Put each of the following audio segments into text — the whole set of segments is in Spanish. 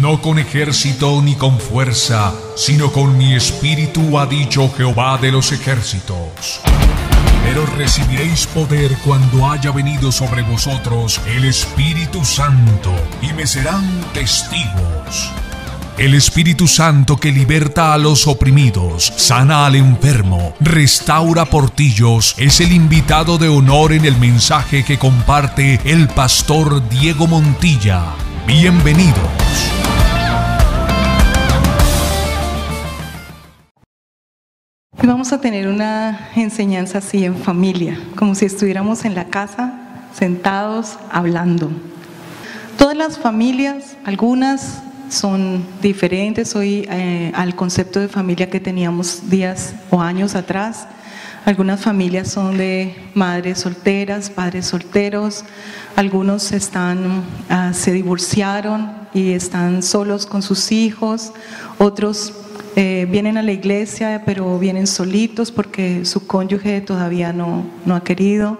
no con ejército ni con fuerza, sino con mi espíritu, ha dicho Jehová de los ejércitos. Pero recibiréis poder cuando haya venido sobre vosotros el Espíritu Santo, y me serán testigos. El Espíritu Santo que liberta a los oprimidos, sana al enfermo, restaura portillos, es el invitado de honor en el mensaje que comparte el pastor Diego Montilla. Bienvenidos. Y vamos a tener una enseñanza así en familia, como si estuviéramos en la casa, sentados, hablando. Todas las familias, algunas son diferentes hoy al concepto de familia que teníamos días o años atrás. Algunas familias son de madres solteras, padres solteros, algunos se divorciaron y están solos con sus hijos, otros vienen a la iglesia pero vienen solitos porque su cónyuge todavía no ha querido.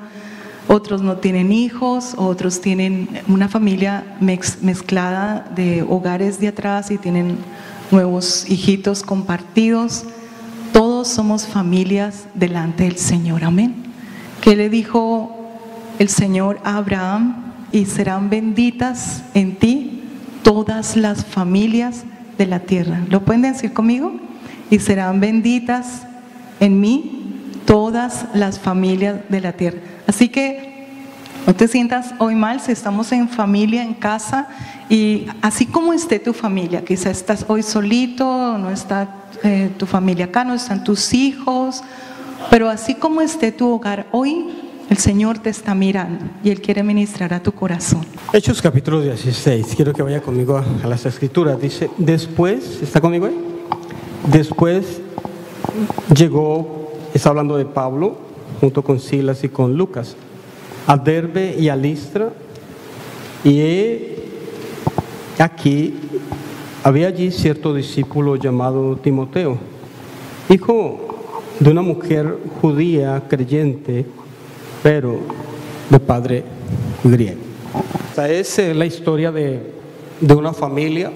Otros no tienen hijos, otros tienen una familia mezclada de hogares de atrás y tienen nuevos hijitos compartidos. Todos somos familias delante del Señor, amén. ¿Qué le dijo el Señor a Abraham? Y serán benditas en ti todas las familias de la tierra. ¿Lo pueden decir conmigo? Y serán benditas en mí todas las familias de la tierra. Así que no te sientas hoy mal si estamos en familia, en casa, y así como esté tu familia, quizás estás hoy solito, no está tu familia acá, no están tus hijos, pero así como esté tu hogar hoy, el Señor te está mirando y Él quiere ministrar a tu corazón. Hechos capítulo 16, quiero que vaya conmigo a las escrituras. Dice, después, ¿está conmigo ahí? Después llegó, está hablando de Pablo, junto con Silas y con Lucas, a Derbe y a Listra, y aquí había allí cierto discípulo llamado Timoteo, hijo de una mujer judía creyente, pero de padre griego. Esta es la historia de una familia.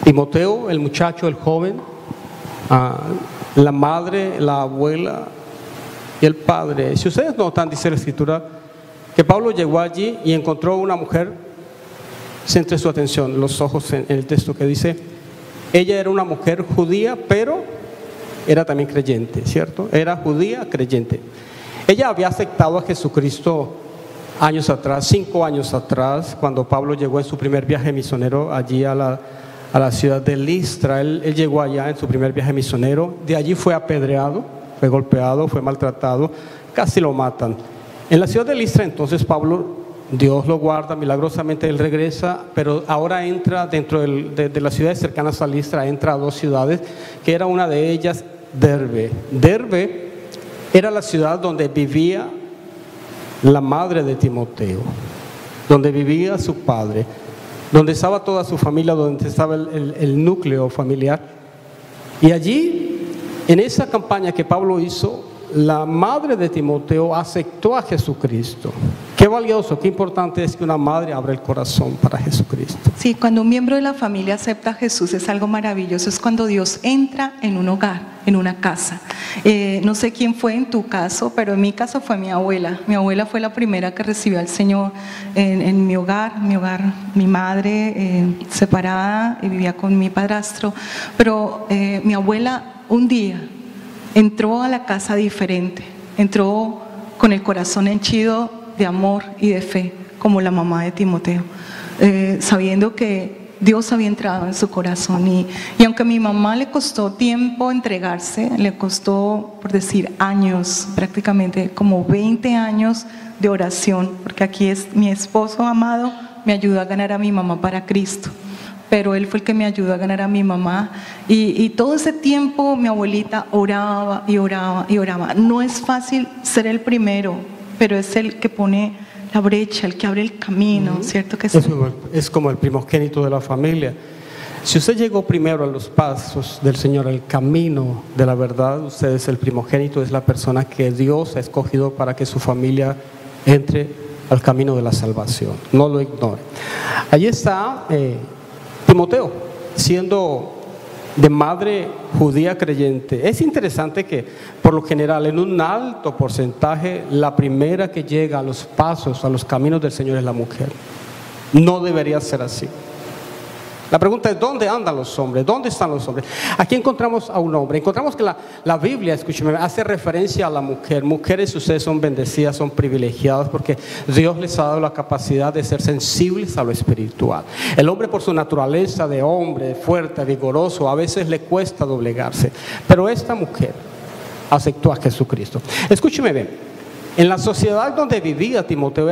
Timoteo, el muchacho, el joven, la madre, la abuela y el padre. Si ustedes notan, dice la escritura, que Pablo llegó allí y encontró una mujer. Centre su atención, los ojos en el texto que dice, ella era una mujer judía, pero era también creyente, ¿cierto? Era judía, creyente. Ella había aceptado a Jesucristo años atrás, 5 años atrás, cuando Pablo llegó en su primer viaje misionero allí a la ciudad de Listra. Él llegó allá en su primer viaje misionero, de allí fue apedreado, fue golpeado, fue maltratado, casi lo matan. En la ciudad de Listra entonces Pablo, Dios lo guarda, milagrosamente él regresa, pero ahora entra dentro de las ciudades cercanas a Listra, entra a 2 ciudades, que era una de ellas Derbe. Derbe era la ciudad donde vivía la madre de Timoteo, donde vivía su padre, donde estaba toda su familia, donde estaba el núcleo familiar. Y allí, en esa campaña que Pablo hizo, la madre de Timoteo aceptó a Jesucristo. Qué valioso, qué importante es que una madre abra el corazón para Jesucristo. Sí, cuando un miembro de la familia acepta a Jesús es algo maravilloso, es cuando Dios entra en un hogar, en una casa. No sé quién fue en tu caso, pero en mi caso fue mi abuela. Mi abuela fue la primera que recibió al Señor en mi hogar, mi madre separada y vivía con mi padrastro, pero mi abuela un día entró a la casa diferente, entró con el corazón henchido de amor y de fe, como la mamá de Timoteo, sabiendo que Dios había entrado en su corazón. Y aunque a mi mamá le costó tiempo entregarse, le costó, por decir, años, prácticamente como 20 años de oración, porque aquí es mi esposo amado, me ayudó a ganar a mi mamá para Cristo. Pero él fue el que me ayudó a ganar a mi mamá, y todo ese tiempo mi abuelita oraba y oraba y oraba. No es fácil ser el primero, pero es el que pone la brecha, el que abre el camino, ¿cierto que sí? Es como el primogénito de la familia. Si usted llegó primero a los pasos del Señor, al camino de la verdad, usted es el primogénito, es la persona que Dios ha escogido para que su familia entre al camino de la salvación. No lo ignore. Allí está Timoteo, siendo de madre judía creyente. Es interesante que, por lo general, en un alto porcentaje, la primera que llega a los pasos, a los caminos del Señor es la mujer. No debería ser así. La pregunta es, ¿dónde andan los hombres? ¿Dónde están los hombres? Aquí encontramos a un hombre. Encontramos que la Biblia, escúcheme, hace referencia a la mujer. Mujeres, ustedes son bendecidas, son privilegiadas porque Dios les ha dado la capacidad de ser sensibles a lo espiritual. El hombre, por su naturaleza de hombre, fuerte, vigoroso, a veces le cuesta doblegarse. Pero esta mujer aceptó a Jesucristo. Escúcheme bien. En la sociedad donde vivía Timoteo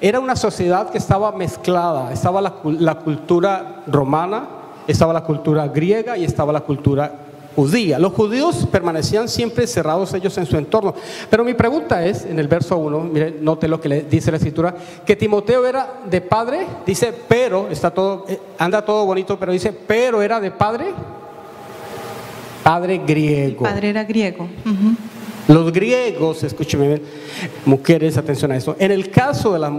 era una sociedad que estaba mezclada. Estaba la cultura romana, estaba la cultura griega y estaba la cultura judía. Los judíos permanecían siempre cerrados ellos en su entorno. Pero mi pregunta es, en el verso 1, mire, note lo que le dice la escritura, que Timoteo era de padre, dice, pero, anda todo bonito, pero dice, pero era de padre griego. El padre era griego. Los griegos, escúcheme bien, mujeres, atención a esto. En el caso de las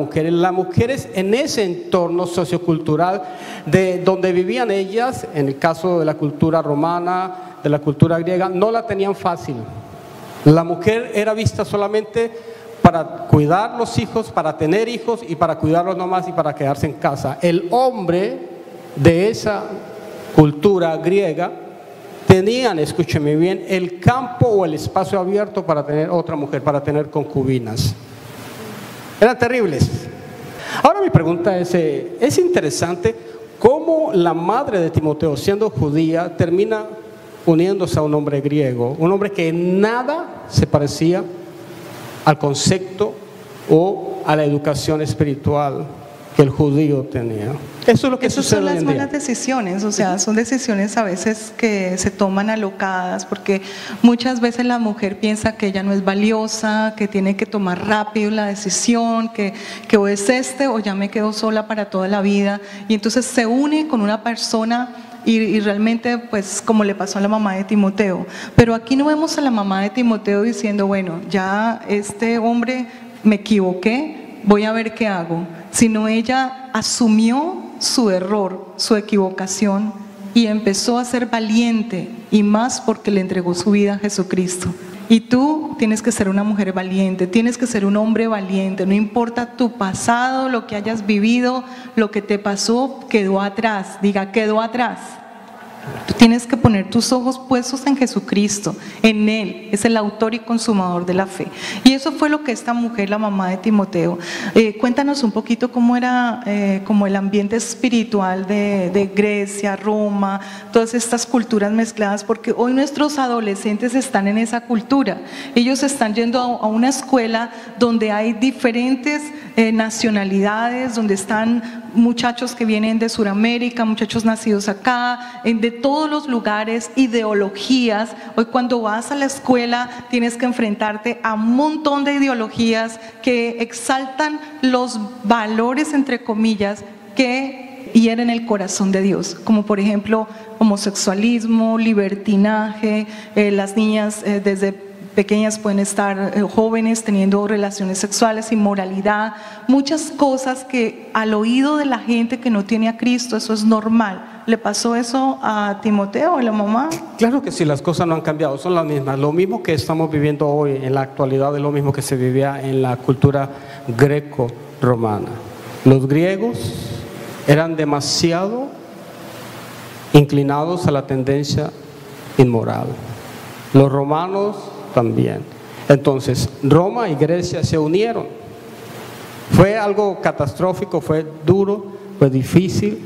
mujeres en ese entorno sociocultural de donde vivían ellas, en el caso de la cultura romana, de la cultura griega, no la tenían fácil. La mujer era vista solamente para cuidar los hijos, para tener hijos y para cuidarlos nomás y para quedarse en casa. El hombre de esa cultura griega tenían, escúcheme bien, el campo o el espacio abierto para tener otra mujer, para tener concubinas. Eran terribles. Ahora mi pregunta es interesante cómo la madre de Timoteo, siendo judía, termina uniéndose a un hombre griego, un hombre que en nada se parecía al concepto o a la educación espiritual que el judío tenía. Eso es lo que sucede hoy en día. Son las malas decisiones, o sea, son decisiones a veces que se toman alocadas, porque muchas veces la mujer piensa que ella no es valiosa, que tiene que tomar rápido la decisión, que o es o ya me quedo sola para toda la vida, y entonces se une con una persona y realmente, pues, como le pasó a la mamá de Timoteo. Pero aquí no vemos a la mamá de Timoteo diciendo, bueno, ya este hombre me equivoqué, voy a ver qué hago, sino ella asumió su error, su equivocación y empezó a ser valiente, y más porque le entregó su vida a Jesucristo. Y tú tienes que ser una mujer valiente, tienes que ser un hombre valiente, no importa tu pasado, lo que hayas vivido, lo que te pasó, quedó atrás, diga, quedó atrás. Tú tienes que poner tus ojos puestos en Jesucristo, en Él, es el autor y consumador de la fe. Y eso fue lo que esta mujer, la mamá de Timoteo, cuéntanos un poquito cómo era como el ambiente espiritual de Grecia, Roma, todas estas culturas mezcladas, porque hoy nuestros adolescentes están en esa cultura. Ellos están yendo a una escuela donde hay diferentes nacionalidades, donde están muchachos que vienen de Sudamérica, muchachos nacidos acá, de todos los lugares, ideologías. Hoy cuando vas a la escuela tienes que enfrentarte a un montón de ideologías que exaltan los valores, entre comillas, que hieren el corazón de Dios, como por ejemplo homosexualismo, libertinaje, las niñas desde pequeñas pueden estar jóvenes teniendo relaciones sexuales, inmoralidad, muchas cosas que al oído de la gente que no tiene a Cristo eso es normal. ¿Le pasó eso a Timoteo, a la mamá? Claro que sí, las cosas no han cambiado, son las mismas. Lo mismo que estamos viviendo hoy en la actualidad es lo mismo que se vivía en la cultura greco-romana. Los griegos eran demasiado inclinados a la tendencia inmoral. Los romanos también. Entonces, Roma y Grecia se unieron. Fue algo catastrófico, fue duro, fue difícil.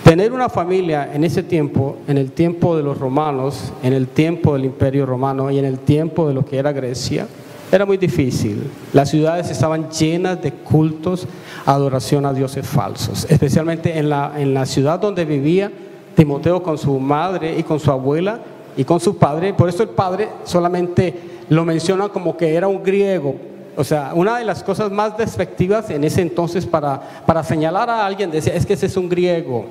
Tener una familia en ese tiempo, en el tiempo de los romanos, en el tiempo del Imperio Romano y en el tiempo de lo que era Grecia, era muy difícil. Las ciudades estaban llenas de cultos, adoración a dioses falsos, especialmente en la ciudad donde vivía Timoteo con su madre y con su abuela y con su padre. Por eso el padre solamente lo menciona como que era un griego. O sea, una de las cosas más despectivas en ese entonces para señalar a alguien decía, es que ese es un griego.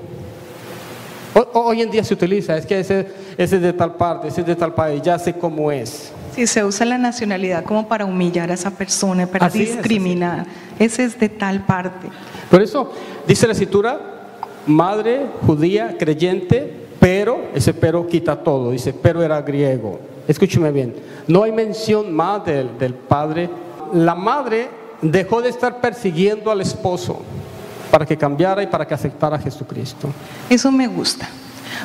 Hoy en día se utiliza, es que ese es de tal parte, ese es de tal país, ya sé cómo es. Sí, se usa la nacionalidad como para humillar a esa persona, para Así es, discriminar. Ese es de tal parte. Por eso dice la Escritura, madre judía, creyente, pero, ese pero quita todo, dice, pero era griego. Escúcheme bien, no hay mención más del padre. La madre dejó de estar persiguiendo al esposo para que cambiara y para que aceptara a Jesucristo. Eso me gusta,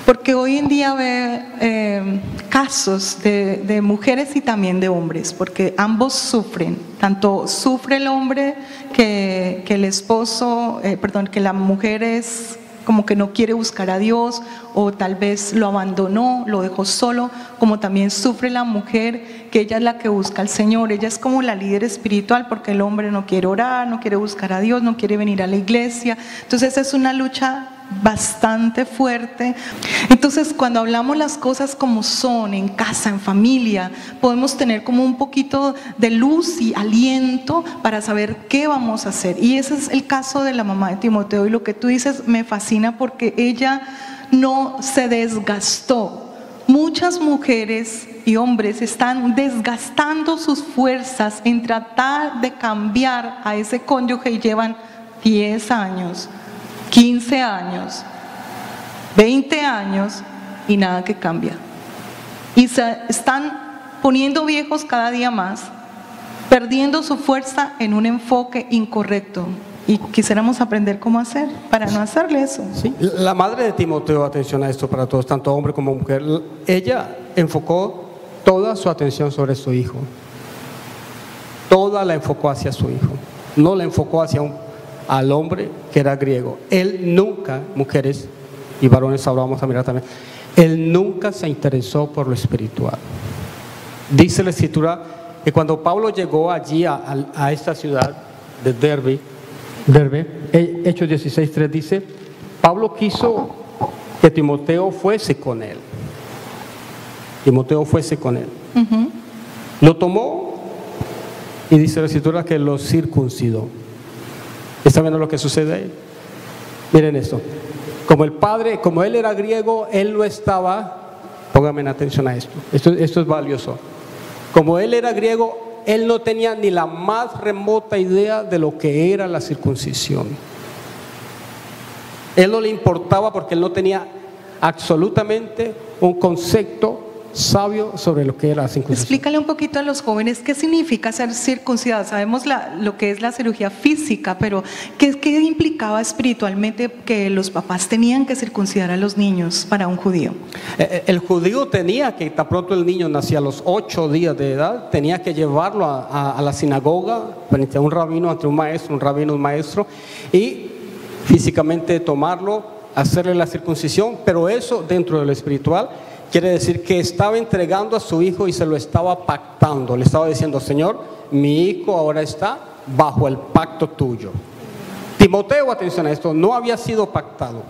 porque hoy en día ve casos de mujeres y también de hombres, porque ambos sufren. Tanto sufre el hombre que el esposo, que la mujer es como que no quiere buscar a Dios, o tal vez lo abandonó, lo dejó solo, como también sufre la mujer, que ella es la que busca al Señor. Ella es como la líder espiritual, porque el hombre no quiere orar, no quiere buscar a Dios, no quiere venir a la iglesia. Entonces es una lucha bastante fuerte. Entonces, cuando hablamos las cosas como son, en casa, en familia, podemos tener como un poquito de luz y aliento para saber qué vamos a hacer. Y ese es el caso de la mamá de Timoteo, y lo que tú dices me fascina, porque ella no se desgastó. Muchas mujeres y hombres están desgastando sus fuerzas en tratar de cambiar a ese cónyuge, y llevan 10 años, 15 años, 20 años y nada que cambia. Y se están poniendo viejos cada día más, perdiendo su fuerza en un enfoque incorrecto. Y quisiéramos aprender cómo hacer para no hacerle eso. Sí, la madre de Timoteo, atención a esto para todos, tanto hombre como mujer, ella enfocó toda su atención sobre su hijo. Toda la enfocó hacia su hijo. No la enfocó hacia al hombre que era griego. Él nunca, mujeres y varones, ahora vamos a mirar también, él nunca se interesó por lo espiritual. Dice la Escritura que cuando Pablo llegó allí a esta ciudad de Derbe, Hechos 16:3 dice, Pablo quiso que Timoteo fuese con él. Timoteo fuese con él. Lo tomó y dice la Escritura que lo circuncidó. ¿Está viendo lo que sucede ahí? Miren esto. Como el padre, como él era griego, él no estaba, pónganme atención a esto. Esto es valioso. Como él era griego, él no tenía ni la más remota idea de lo que era la circuncisión. Él no le importaba, porque él no tenía absolutamente un concepto sabio sobre lo que era la circuncisión. Explícale un poquito a los jóvenes qué significa ser circuncidado. Sabemos lo que es la cirugía física, pero ¿qué implicaba espiritualmente que los papás tenían que circuncidar a los niños para un judío? El judío tenía que, tan pronto el niño nacía a los 8 días de edad, tenía que llevarlo a la sinagoga frente a un rabino, ante un maestro, un rabino, un maestro, y físicamente tomarlo, hacerle la circuncisión. Pero eso, dentro de lo espiritual, quiere decir que estaba entregando a su hijo y se lo estaba pactando. Le estaba diciendo, Señor, mi hijo ahora está bajo el pacto tuyo. Timoteo, atención a esto, no había sido pactado,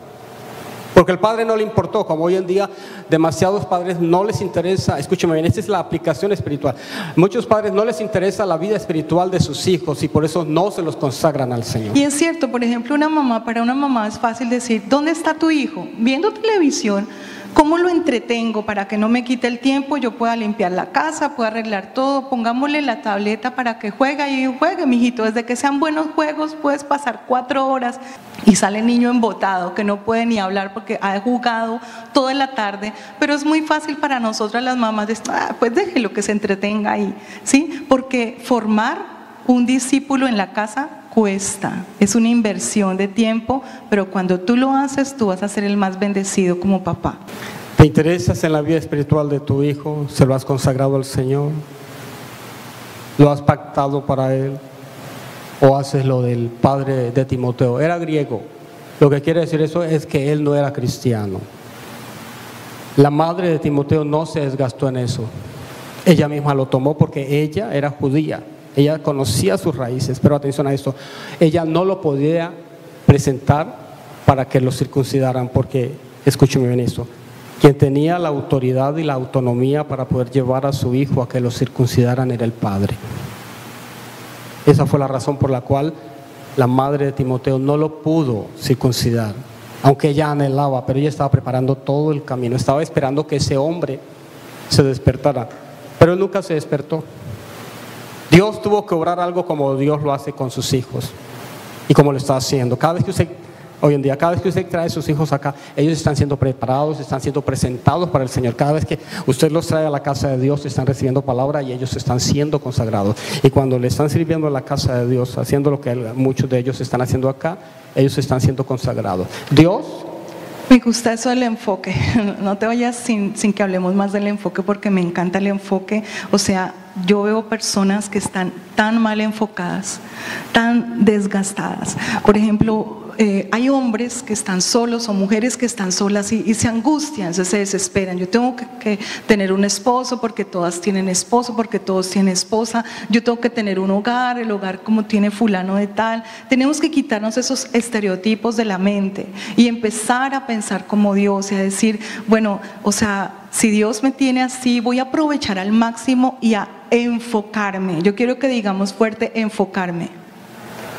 porque el padre no le importó. Como hoy en día demasiados padres no les interesa, escúcheme bien, esta es la aplicación espiritual. Muchos padres no les interesa la vida espiritual de sus hijos, y por eso no se los consagran al Señor. Y es cierto, por ejemplo, para una mamá es fácil decir, ¿dónde está tu hijo? Viendo televisión. ¿Cómo lo entretengo para que no me quite el tiempo? Yo pueda limpiar la casa, pueda arreglar todo. Pongámosle la tableta para que juegue, y juegue, mijito. Desde que sean buenos juegos, puedes pasar 4 horas. Y sale el niño embotado, que no puede ni hablar porque ha jugado toda la tarde. Pero es muy fácil para nosotras las mamás decir, pues déjelo que se entretenga ahí, ¿sí? Porque formar un discípulo en la casa cuesta, es una inversión de tiempo, pero cuando tú lo haces, tú vas a ser el más bendecido como papá. ¿Te interesas en la vida espiritual de tu hijo? ¿Se lo has consagrado al Señor? ¿Lo has pactado para él? ¿O haces lo del padre de Timoteo? Era griego. Lo que quiere decir eso es que él no era cristiano. La madre de Timoteo no se desgastó en eso. Ella misma lo tomó porque ella era judía. Ella conocía sus raíces, pero atención a esto, ella no lo podía presentar para que lo circuncidaran, porque, escúcheme bien esto, quien tenía la autoridad y la autonomía para poder llevar a su hijo a que lo circuncidaran era el padre. Esa fue la razón por la cual la madre de Timoteo no lo pudo circuncidar, aunque ella anhelaba, pero ella estaba preparando todo el camino, estaba esperando que ese hombre se despertara. pero él nunca se despertó. Dios tuvo que obrar algo como Dios lo hace con sus hijos y como lo está haciendo. Cada vez que usted, hoy en día, cada vez que usted trae a sus hijos acá, ellos están siendo preparados, están siendo presentados para el Señor. Cada vez que usted los trae a la casa de Dios, están recibiendo palabra y ellos están siendo consagrados. Y cuando le están sirviendo en la casa de Dios, haciendo lo que muchos de ellos están haciendo acá, ellos están siendo consagrados. Dios... Me gusta eso del enfoque. No te vayas sin que hablemos más del enfoque, porque me encanta el enfoque. O sea, yo veo personas que están tan mal enfocadas, tan desgastadas. Por ejemplo, hay hombres que están solos o mujeres que están solas y se angustian, se desesperan. Yo tengo que tener un esposo porque todas tienen esposo, porque todos tienen esposa. Yo tengo que tener un hogar, el hogar como tiene fulano de tal. Tenemos que quitarnos esos estereotipos de la mente y empezar a pensar como Dios y a decir, bueno, o sea, si Dios me tiene así, voy a aprovechar al máximo y a enfocarme. Yo quiero que digamos fuerte, enfocarme.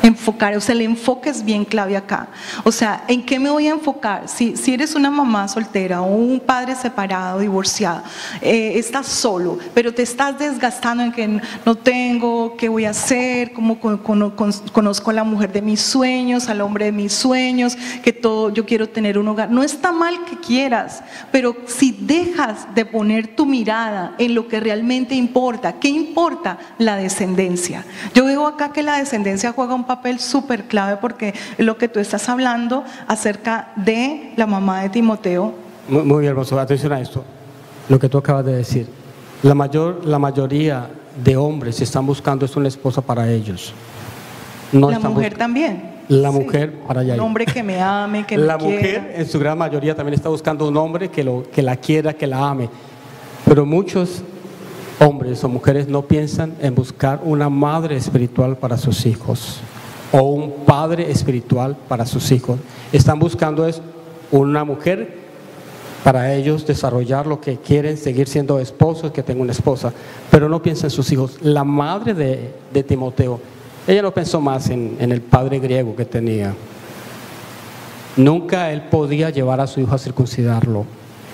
Enfocar, o sea, el enfoque es bien clave acá. O sea, ¿en qué me voy a enfocar? Si eres una mamá soltera o un padre separado, divorciado, estás solo, pero te estás desgastando en que no tengo, ¿qué voy a hacer? ¿Cómo conozco a la mujer de mis sueños, al hombre de mis sueños? Que todo, yo quiero tener un hogar. No está mal que quieras, pero si dejas de poner tu mirada en lo que realmente importa, ¿qué importa? La descendencia. Yo veo acá que la descendencia juega un papel súper clave, porque es lo que tú estás hablando acerca de la mamá de Timoteo. Muy bien, hermoso, atención a esto, lo que tú acabas de decir. La mayoría de hombres están buscando es una esposa para ellos. No la mujer también. La mujer para allá. Un hombre que me ame, que me quiera. La mujer en su gran mayoría también está buscando un hombre que la quiera, que la ame. Pero muchos hombres o mujeres no piensan en buscar una madre espiritual para sus hijos o un padre espiritual para sus hijos. Están buscando es una mujer para ellos desarrollar lo que quieren, seguir siendo esposos, que tenga una esposa, pero no piensan en sus hijos. La madre de Timoteo, ella no pensó más en el padre griego que tenía. Nunca él podía llevar a su hijo a circuncidarlo.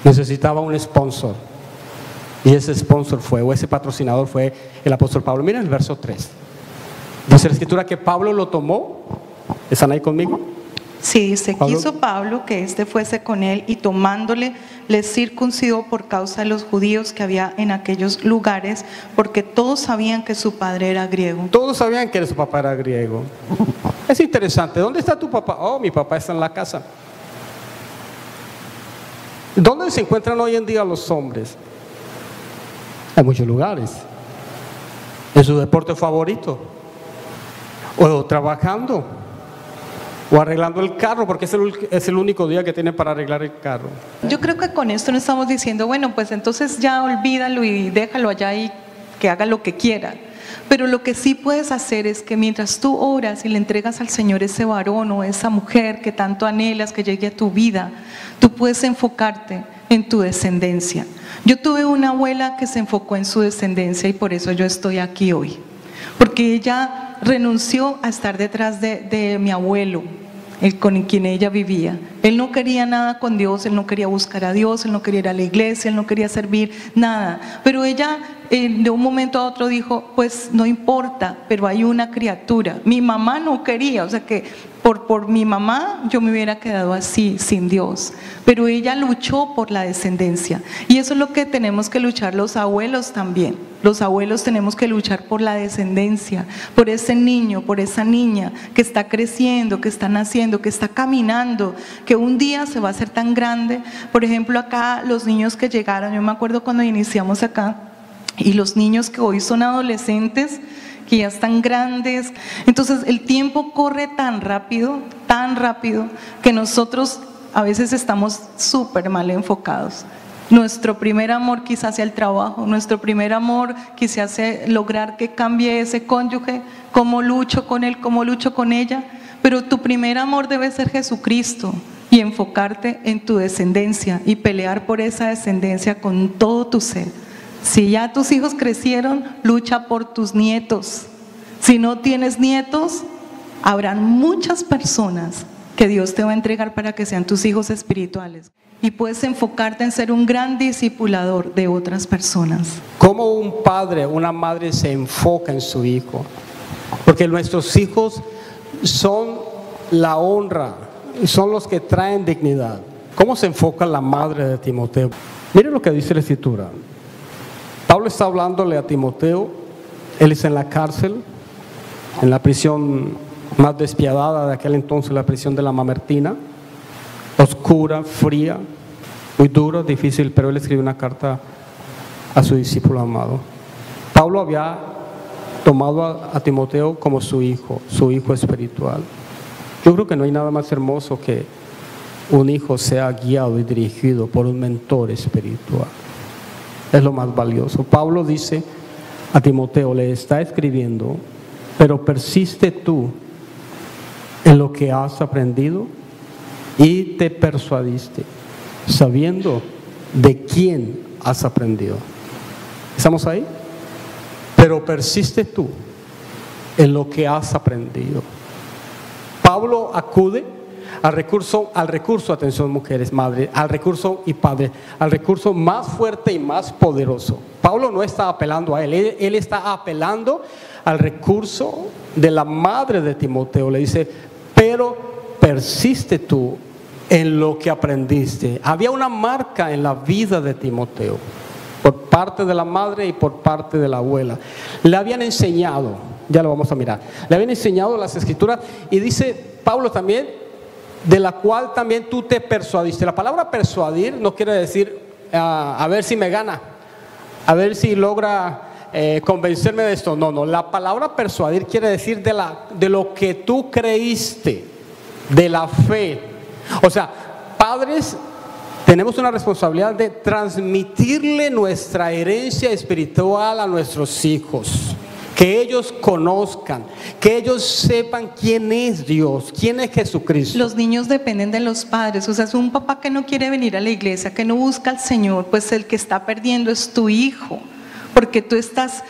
Necesitaba un sponsor. Y ese sponsor fue, o ese patrocinador fue el apóstol Pablo. Miren el verso 3. Dice la escritura que Pablo lo tomó. ¿Están ahí conmigo? Sí, quiso Pablo que éste fuese con él, y tomándole le circuncidó por causa de los judíos que había en aquellos lugares, porque todos sabían que su padre era griego. Todos sabían que su papá era griego. Es interesante. ¿Dónde está tu papá? Oh, mi papá está en la casa. ¿Dónde se encuentran hoy en día los hombres? En muchos lugares. En su deporte favorito, o trabajando, o arreglando el carro, porque es el único día que tienen para arreglar el carro. Yo creo que con esto no estamos diciendo, bueno, pues entonces ya olvídalo y déjalo allá y que haga lo que quiera. Pero lo que sí puedes hacer es que mientras tú oras y le entregas al Señor ese varón o esa mujer que tanto anhelas que llegue a tu vida, tú puedes enfocarte en tu descendencia. Yo tuve una abuela que se enfocó en su descendencia y por eso yo estoy aquí hoy. Porque ella renunció a estar detrás de mi abuelo, con quien ella vivía. Él no quería nada con Dios, él no quería buscar a Dios, él no quería ir a la iglesia, él no quería servir nada. Pero ella de un momento a otro dijo, pues no importa, pero hay una criatura. Mi mamá no quería, o sea que por mi mamá yo me hubiera quedado así, sin Dios. Pero ella luchó por la descendencia. Y eso es lo que tenemos que luchar los abuelos también. Los abuelos tenemos que luchar por la descendencia, por ese niño, por esa niña que está creciendo, que está naciendo, que está caminando, que un día se va a hacer tan grande. Por ejemplo, acá los niños que llegaron, yo me acuerdo cuando iniciamos acá, y los niños que hoy son adolescentes, que ya están grandes. Entonces el tiempo corre tan rápido, que nosotros a veces estamos súper mal enfocados. Nuestro primer amor quizás sea el trabajo, nuestro primer amor quizás sea lograr que cambie ese cónyuge, cómo lucho con él, cómo lucho con ella, pero tu primer amor debe ser Jesucristo y enfocarte en tu descendencia y pelear por esa descendencia con todo tu ser. Si ya tus hijos crecieron, lucha por tus nietos. Si no tienes nietos, habrán muchas personas que Dios te va a entregar para que sean tus hijos espirituales. Y puedes enfocarte en ser un gran discipulador de otras personas. ¿Cómo un padre, una madre se enfoca en su hijo? Porque nuestros hijos son la honra, son los que traen dignidad. ¿Cómo se enfoca la madre de Timoteo? Miren lo que dice la Escritura. Pablo está hablándole a Timoteo, él está en la cárcel, en la prisión más despiadada de aquel entonces, la prisión de la Mamertina, oscura, fría, muy dura, difícil, pero él escribe una carta a su discípulo amado. Pablo había tomado a Timoteo como su hijo espiritual. Yo creo que no hay nada más hermoso que un hijo sea guiado y dirigido por un mentor espiritual. Es lo más valioso. Pablo dice a Timoteo, le está escribiendo, pero persiste tú en lo que has aprendido y te persuadiste, sabiendo de quién has aprendido. ¿Estamos ahí? Pero persiste tú en lo que has aprendido. Pablo acude al recurso, atención mujeres, madres, al recurso y padres, al recurso más fuerte y más poderoso. Pablo no está apelando a él está apelando al recurso de la madre de Timoteo. Le dice, pero persiste tú en lo que aprendiste. Había una marca en la vida de Timoteo, por parte de la madre y por parte de la abuela. Le habían enseñado, ya lo vamos a mirar, le habían enseñado las escrituras, y dice Pablo también, de la cual también tú te persuadiste. La palabra persuadir no quiere decir a ver si me gana, a ver si logra convencerme de esto. No, la palabra persuadir quiere decir de lo que tú creíste, de la fe. O sea, padres, tenemos una responsabilidad de transmitirle nuestra herencia espiritual a nuestros hijos. Que ellos conozcan, que ellos sepan quién es Dios, quién es Jesucristo. Los niños dependen de los padres. O sea, es un papá que no quiere venir a la iglesia, que no busca al Señor, pues el que está perdiendo es tu hijo. Porque tú estás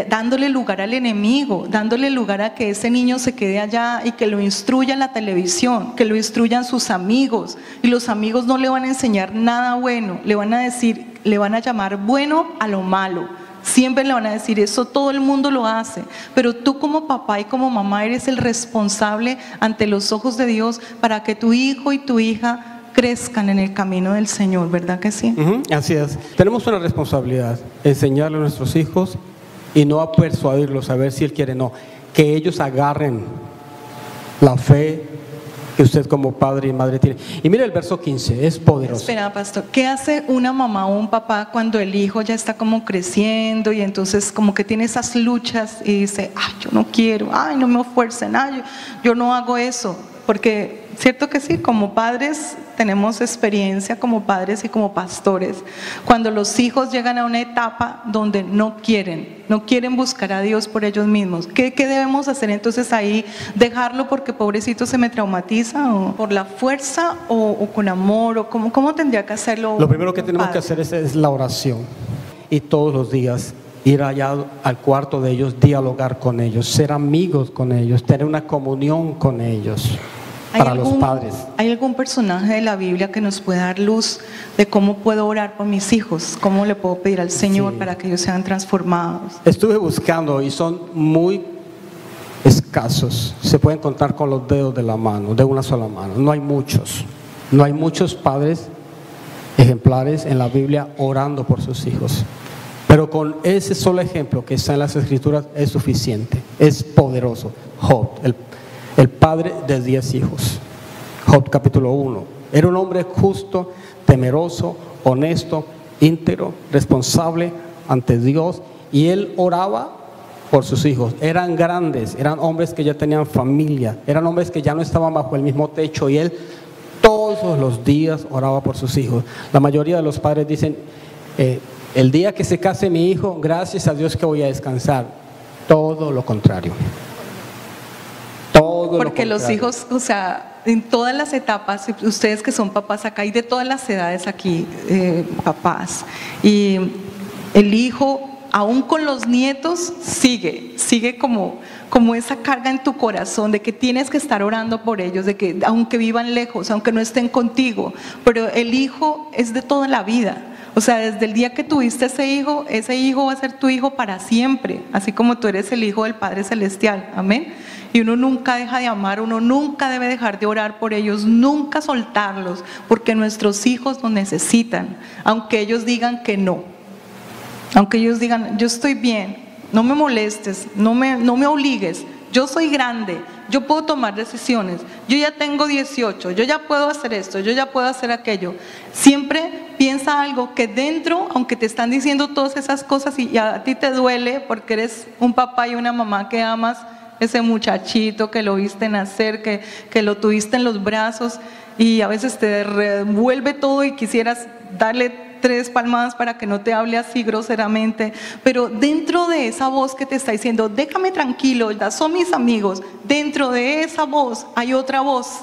dándole lugar al enemigo, dándole lugar a que ese niño se quede allá y que lo instruya en la televisión, que lo instruyan sus amigos. Y los amigos no le van a enseñar nada bueno, le van a decir, le van a llamar bueno a lo malo. Siempre le van a decir eso, todo el mundo lo hace, pero tú como papá y como mamá eres el responsable ante los ojos de Dios para que tu hijo y tu hija crezcan en el camino del Señor, ¿verdad que sí? Así es. Tenemos una responsabilidad, enseñarle a nuestros hijos y no a persuadirlos a ver si Él quiere, no, que ellos agarren la fe que usted como padre y madre tiene. Y mira el verso 15, es poderoso. Espera, pastor, ¿qué hace una mamá o un papá cuando el hijo ya está como creciendo y entonces como que tiene esas luchas y dice, ay, yo no quiero, ay, no me esfuercen, ay, yo no hago eso? Porque cierto que sí, como padres tenemos experiencia, como padres y como pastores, cuando los hijos llegan a una etapa donde no quieren buscar a Dios por ellos mismos. ¿Qué debemos hacer entonces ahí? ¿Dejarlo porque pobrecito se me traumatiza? ¿O por la fuerza o con amor? ¿O cómo tendría que hacerlo? Lo primero que tenemos que hacer es la oración, y todos los días ir allá al cuarto de ellos, dialogar con ellos, ser amigos con ellos, tener una comunión con ellos. Para los padres. ¿Hay algún personaje de la Biblia que nos pueda dar luz de cómo puedo orar por mis hijos? ¿Cómo le puedo pedir al Señor para que ellos sean transformados? Estuve buscando y son muy escasos. Se pueden contar con los dedos de la mano, de una sola mano. No hay muchos padres ejemplares en la Biblia orando por sus hijos. Pero con ese solo ejemplo que está en las Escrituras es suficiente, es poderoso. Job, el padre de 10 hijos. Job capítulo 1. Era un hombre justo, temeroso, honesto, íntegro, responsable ante Dios, y él oraba por sus hijos. Eran grandes, eran hombres que ya tenían familia, eran hombres que ya no estaban bajo el mismo techo, y él todos los días oraba por sus hijos. La mayoría de los padres dicen, el día que se case mi hijo, gracias a Dios que voy a descansar. Todo lo contrario. Porque los hijos, o sea, en todas las etapas, ustedes que son papás acá, hay de todas las edades aquí, papás, y el hijo aún con los nietos, sigue como esa carga en tu corazón de que tienes que estar orando por ellos, de que aunque vivan lejos, aunque no estén contigo, pero el hijo es de toda la vida. O sea, desde el día que tuviste ese hijo va a ser tu hijo para siempre, así como tú eres el hijo del Padre Celestial, amén. Y uno nunca deja de amar, uno nunca debe dejar de orar por ellos, nunca soltarlos, porque nuestros hijos nos necesitan, aunque ellos digan que no, aunque ellos digan, yo estoy bien, no me molestes, no me obligues, yo soy grande, yo puedo tomar decisiones, yo ya tengo 18, yo ya puedo hacer esto, yo ya puedo hacer aquello. Siempre piensa algo que dentro, aunque te están diciendo todas esas cosas y a ti te duele porque eres un papá y una mamá que amas ese muchachito, que lo viste nacer, que lo tuviste en los brazos y a veces te revuelve todo y quisieras darle 3 palmadas para que no te hable así groseramente, pero dentro de esa voz que te está diciendo, déjame tranquilo, ya son mis amigos, dentro de esa voz hay otra voz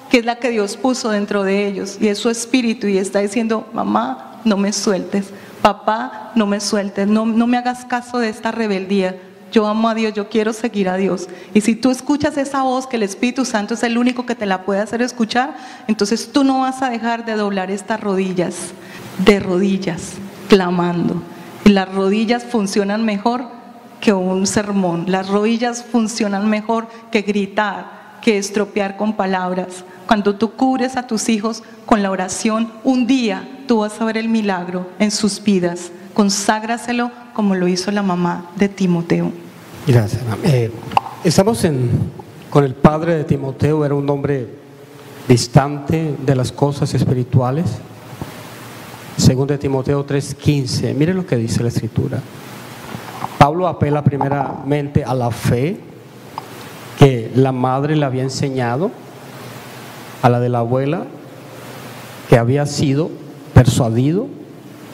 que es la que Dios puso dentro de ellos y es su espíritu y está diciendo, mamá, no me sueltes, papá, no me sueltes, no me hagas caso de esta rebeldía. Yo amo a Dios, yo quiero seguir a Dios. Y si tú escuchas esa voz, que el Espíritu Santo es el único que te la puede hacer escuchar, entonces tú no vas a dejar de doblar estas rodillas, de rodillas, clamando. Y las rodillas funcionan mejor que un sermón. Las rodillas funcionan mejor que gritar, que estropear con palabras. Cuando tú cubres a tus hijos con la oración, un día tú vas a ver el milagro en sus vidas. Conságraselo como lo hizo la mamá de Timoteo. Gracias. Estamos con el padre de Timoteo, era un hombre distante de las cosas espirituales. Según de Timoteo 3:15, mire lo que dice la escritura. Pablo apela primeramente a la fe que la madre le había enseñado, a la de la abuela, que había sido persuadido,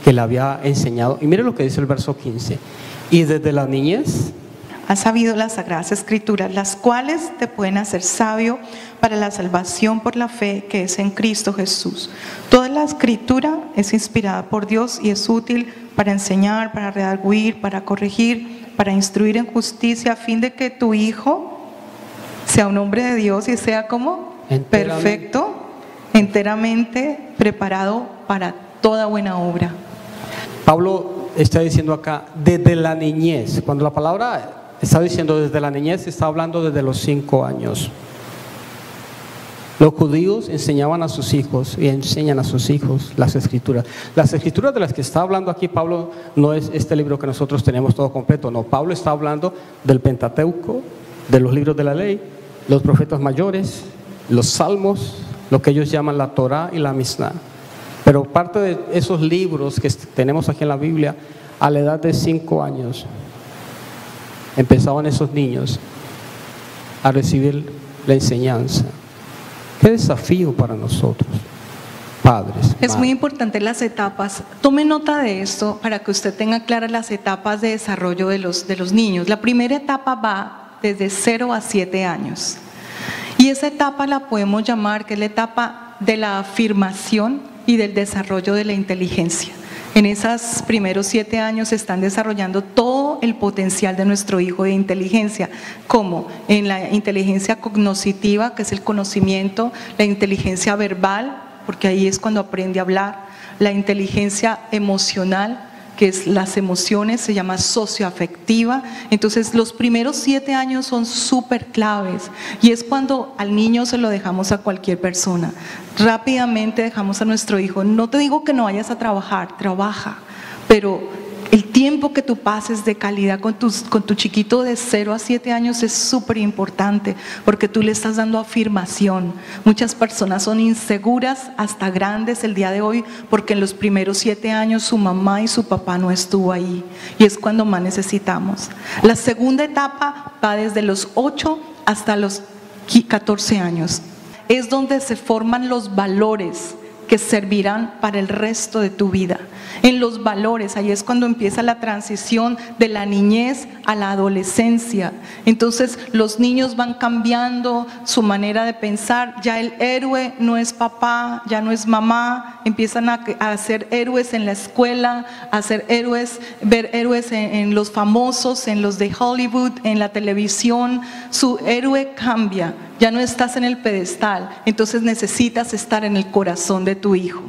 que le había enseñado. Y mire lo que dice el verso 15. Y desde la niñez has sabido las sagradas escrituras, las cuales te pueden hacer sabio para la salvación por la fe que es en Cristo Jesús. Toda la escritura es inspirada por Dios y es útil para enseñar, para redarguir, para corregir, para instruir en justicia, a fin de que tu hijo sea un hombre de Dios y sea como perfecto, enteramente preparado para toda buena obra. Pablo está diciendo acá, desde la niñez. Cuando la palabra está diciendo desde la niñez, está hablando desde los 5 años. Los judíos enseñaban a sus hijos y enseñan a sus hijos las escrituras. Las escrituras de las que está hablando aquí Pablo no es este libro que nosotros tenemos todo completo, no. Pablo está hablando del Pentateuco, de los libros de la ley, los profetas mayores, los salmos, lo que ellos llaman la Torá y la Misná. Pero parte de esos libros que tenemos aquí en la Biblia, a la edad de 5 años, empezaban esos niños a recibir la enseñanza. Qué desafío para nosotros, padres. Es muy importante las etapas. Tome nota de esto para que usted tenga claras las etapas de desarrollo de los niños. La primera etapa va desde 0 a 7 años. Y esa etapa la podemos llamar que es la etapa de la afirmación y del desarrollo de la inteligencia. En esos primeros 7 años se están desarrollando todo el potencial de nuestro hijo de inteligencia, como en la inteligencia cognoscitiva, que es el conocimiento, la inteligencia verbal, porque ahí es cuando aprende a hablar, la inteligencia emocional, que es las emociones, se llama socioafectiva. Entonces los primeros 7 años son súper claves y es cuando al niño se lo dejamos a cualquier persona. Rápidamente dejamos a nuestro hijo. No te digo que no vayas a trabajar, trabaja, pero el tiempo que tú pases de calidad con tu chiquito de 0 a 7 años es súper importante porque tú le estás dando afirmación. Muchas personas son inseguras hasta grandes el día de hoy porque en los primeros 7 años su mamá y su papá no estuvo ahí y es cuando más necesitamos. La segunda etapa va desde los 8 hasta los 14 años. Es donde se forman los valores que servirán para el resto de tu vida. En los valores, ahí es cuando empieza la transición de la niñez a la adolescencia. Entonces los niños van cambiando su manera de pensar. Ya el héroe no es papá, ya no es mamá. Empiezan a ser héroes en la escuela, a ser héroes, ver héroes en los famosos, en los de Hollywood, en la televisión. Su héroe cambia. Ya no estás en el pedestal, entonces necesitas estar en el corazón de tu hijo.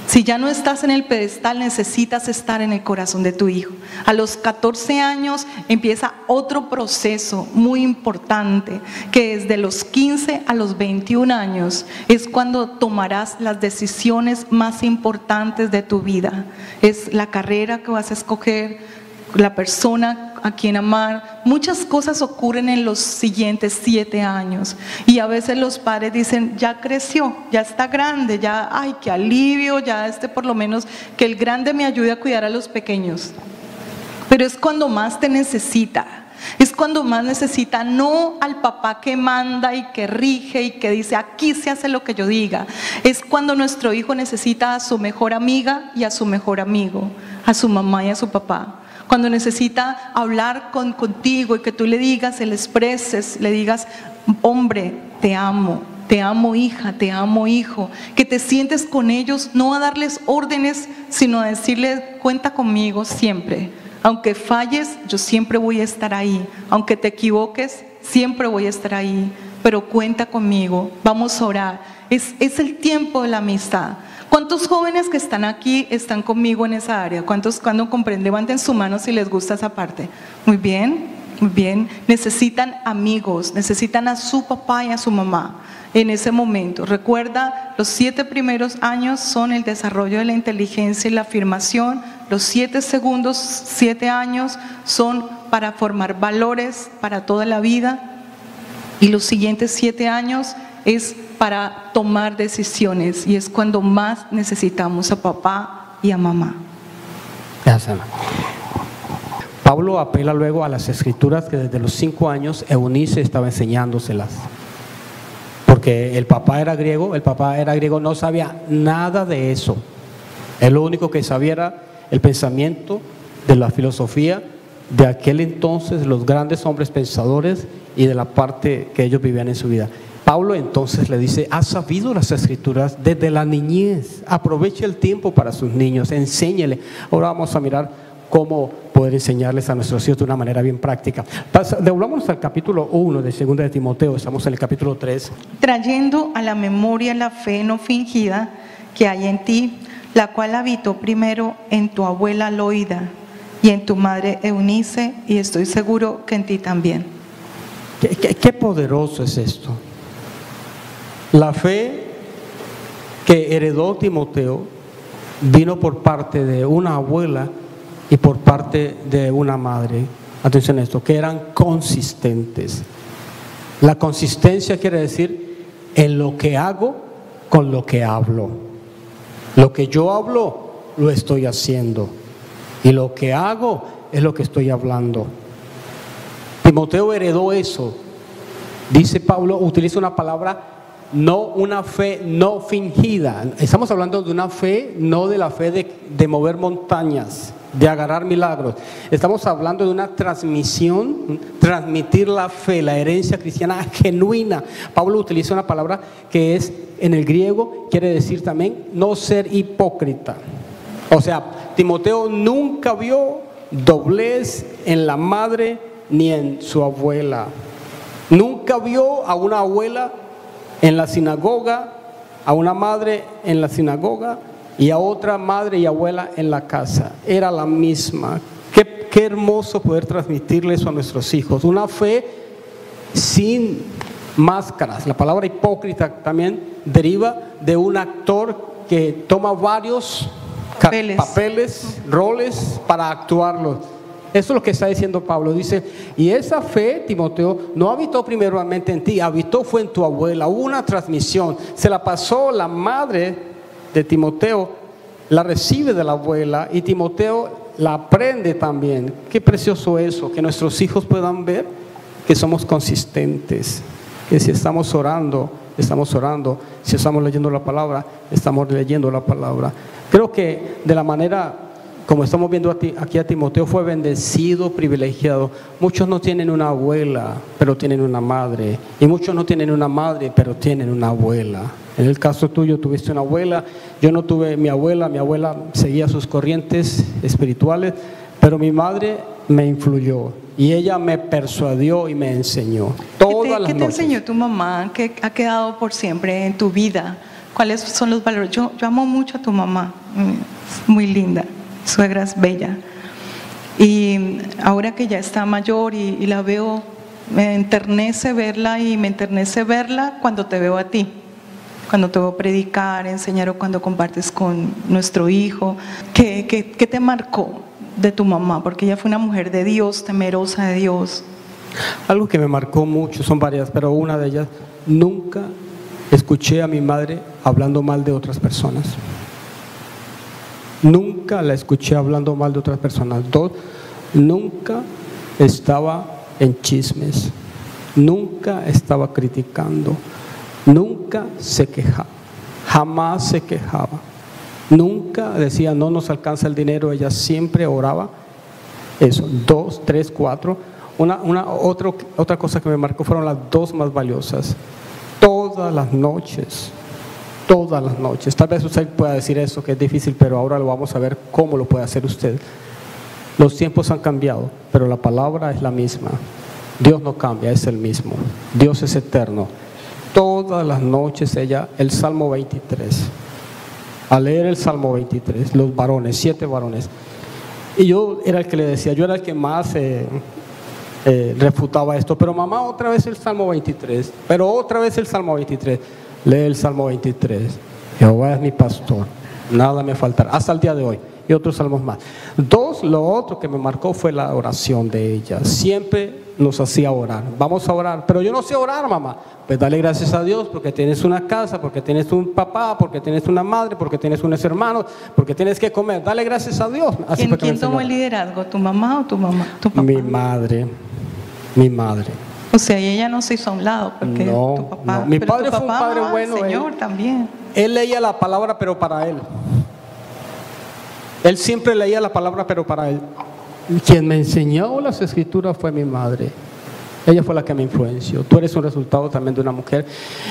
Si ya no estás en el pedestal, necesitas estar en el corazón de tu hijo. A los 14 años empieza otro proceso muy importante, que desde los 15 a los 21 años es cuando tomarás las decisiones más importantes de tu vida. Es la carrera que vas a escoger, la persona a quien amar. Muchas cosas ocurren en los siguientes 7 años y a veces los padres dicen, ya creció, ya está grande, ya, ay, qué alivio, ya por lo menos que el grande me ayude a cuidar a los pequeños. Pero es cuando más te necesita. Es cuando más necesita, no al papá que manda y que rige y que dice, aquí se hace lo que yo diga. Es cuando nuestro hijo necesita a su mejor amiga y a su mejor amigo, a su mamá y a su papá. Cuando necesita hablar contigo y que tú le digas, le expreses, le digas, hombre, te amo hija, te amo hijo, que te sientes con ellos, no a darles órdenes, sino a decirles, cuenta conmigo siempre. Aunque falles, yo siempre voy a estar ahí. Aunque te equivoques, siempre voy a estar ahí. Pero cuenta conmigo, vamos a orar. Es el tiempo de la amistad. ¿Cuántos jóvenes que están aquí están conmigo en esa área? ¿Cuántos cuando comprenden? Levanten su mano si les gusta esa parte. Muy bien, muy bien. Necesitan amigos, necesitan a su papá y a su mamá en ese momento. Recuerda, los 7 primeros años son el desarrollo de la inteligencia y la afirmación. Los 7 segundos, 7 años son para formar valores para toda la vida. Y los siguientes 7 años es para tomar decisiones y es cuando más necesitamos a papá y a mamá. Gracias, Ana. Pablo apela luego a las escrituras que desde los 5 años Eunice estaba enseñándoselas. Porque el papá era griego, no sabía nada de eso. Él lo único que sabía era el pensamiento de la filosofía de aquel entonces, los grandes hombres pensadores y de la parte que ellos vivían en su vida. Pablo entonces le dice, ¿has sabido las escrituras desde la niñez? Aproveche el tiempo para sus niños, enséñele. Ahora vamos a mirar cómo poder enseñarles a nuestros hijos de una manera bien práctica. Devolvámonos al capítulo 1 de 2 de Timoteo, estamos en el capítulo 3. Trayendo a la memoria la fe no fingida que hay en ti, la cual habitó primero en tu abuela Loida y en tu madre Eunice, y estoy seguro que en ti también. Qué poderoso es esto. La fe que heredó Timoteo vino por parte de una abuela y por parte de una madre. Atención a esto, que eran consistentes. La consistencia quiere decir en lo que hago con lo que hablo. Lo que yo hablo, lo estoy haciendo. Y lo que hago es lo que estoy hablando. Timoteo heredó eso. Dice Pablo, utiliza una palabra, no una fe no fingida. Estamos hablando de una fe, no de la fe de mover montañas, de agarrar milagros. Estamos hablando de una transmisión, transmitir la fe, la herencia cristiana genuina. Pablo utiliza una palabra que es, en el griego, quiere decir también no ser hipócrita. O sea, Timoteo nunca vio doblez en la madre ni en su abuela. Nunca vio a una abuela en la sinagoga, a una madre en la sinagoga y a otra madre y abuela en la casa. Era la misma. Qué hermoso poder transmitirle eso a nuestros hijos. Una fe sin máscaras. La palabra hipócrita también deriva de un actor que toma varios papeles, roles para actuarlos. Eso es lo que está diciendo Pablo. Dice, y esa fe, Timoteo, no habitó primeramente en ti, habitó fue en tu abuela. Hubo una transmisión, se la pasó la madre de Timoteo, la recibe de la abuela y Timoteo la aprende también. Qué precioso eso, que nuestros hijos puedan ver que somos consistentes, que si estamos orando estamos orando. Si estamos leyendo la palabra, estamos leyendo la palabra. Creo que de la manera como estamos viendo aquí a Timoteo, fue bendecido, privilegiado. Muchos no tienen una abuela, pero tienen una madre. Y muchos no tienen una madre, pero tienen una abuela. En el caso tuyo tuviste una abuela, yo no tuve mi abuela seguía sus corrientes espirituales, pero mi madre me influyó y ella me persuadió y me enseñó todas las noches. ¿Qué te enseñó tu mamá? ¿Qué ha quedado por siempre en tu vida? ¿Cuáles son los valores? Yo amo mucho a tu mamá, muy linda, suegra es bella. Y ahora que ya está mayor y la veo, me enternece verla y me enternece verla cuando te veo a ti. Cuando te veo predicar, enseñar o cuando compartes con nuestro hijo. ¿Qué te marcó de tu mamá? Porque ella fue una mujer de Dios, temerosa de Dios. Algo que me marcó mucho, son varias, pero una de ellas, nunca escuché a mi madre hablando mal de otras personas. Nunca la escuché hablando mal de otras personas. Dos, nunca estaba en chismes. Nunca estaba criticando. Nunca se quejaba, jamás se quejaba, nunca decía no nos alcanza el dinero, ella siempre oraba. Eso, 2, 3, 4. Otra cosa que me marcó fueron las dos más valiosas. Todas las noches, tal vez usted pueda decir eso que es difícil, pero ahora lo vamos a ver cómo lo puede hacer usted. Los tiempos han cambiado, pero la palabra es la misma. Dios no cambia, es el mismo. Dios es eterno. Todas las noches ella, el Salmo 23, a leer el Salmo 23, los varones, 7 varones. Y yo era el que le decía, yo era el que más refutaba esto, pero mamá, otra vez el Salmo 23, pero otra vez el Salmo 23, lee el Salmo 23, Jehová es mi pastor, nada me faltará, hasta el día de hoy, y otros salmos más. Dos, lo otro que me marcó fue la oración de ella, siempre nos hacía orar, vamos a orar, pero yo no sé orar, mamá. Pues dale gracias a Dios porque tienes una casa, porque tienes un papá, porque tienes una madre, porque tienes unos hermanos, porque tienes que comer, dale gracias a Dios. Así ¿Quién tomó el liderazgo? ¿Tu mamá o tu mamá? ¿Tu papá? Mi madre. O sea, y ella no se hizo a un lado porque no, tu papá, no. Mi padre fue un padre bueno. Señor, también. Él leía la palabra pero para él. Él siempre leía la palabra pero para él. Quien me enseñó las escrituras fue mi madre. Ella fue la que me influenció. Tú eres un resultado también de una mujer.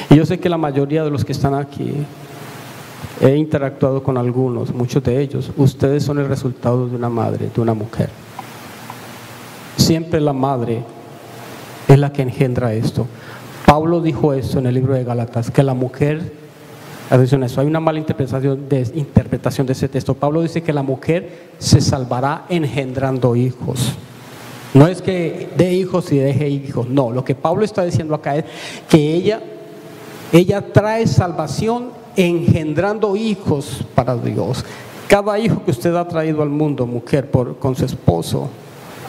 Y yo sé que la mayoría de los que están aquí, he interactuado con algunos, muchos de ellos. Ustedes son el resultado de una madre, de una mujer. Siempre la madre es la que engendra esto. Pablo dijo eso en el libro de Gálatas, que la mujer, atención a eso, hay una mala interpretación de ese texto. Pablo dice que la mujer se salvará engendrando hijos. No es que dé hijos y deje hijos, no. Lo que Pablo está diciendo acá es que ella trae salvación engendrando hijos para Dios. Cada hijo que usted ha traído al mundo, mujer, con su esposo,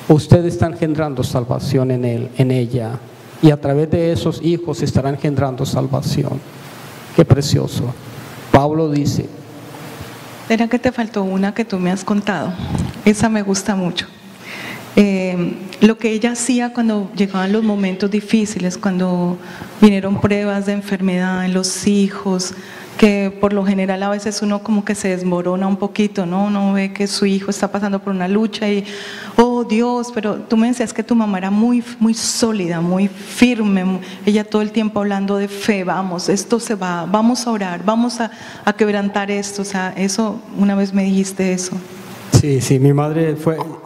usted está engendrando salvación en él, en ella. Y a través de esos hijos estará engendrando salvación. Qué precioso. Pablo dice. Era que te faltó una que tú me has contado. Esa me gusta mucho. Lo que ella hacía cuando llegaban los momentos difíciles, cuando vinieron pruebas de enfermedad en los hijos, que por lo general a veces uno como que se desmorona un poquito, ¿no? Uno ve que su hijo está pasando por una lucha y, oh Dios, pero tú me decías que tu mamá era muy, muy sólida, muy firme, ella todo el tiempo hablando de fe, vamos, esto se va, vamos a orar, vamos a quebrantar esto, o sea, eso, una vez me dijiste eso. Sí, mi madre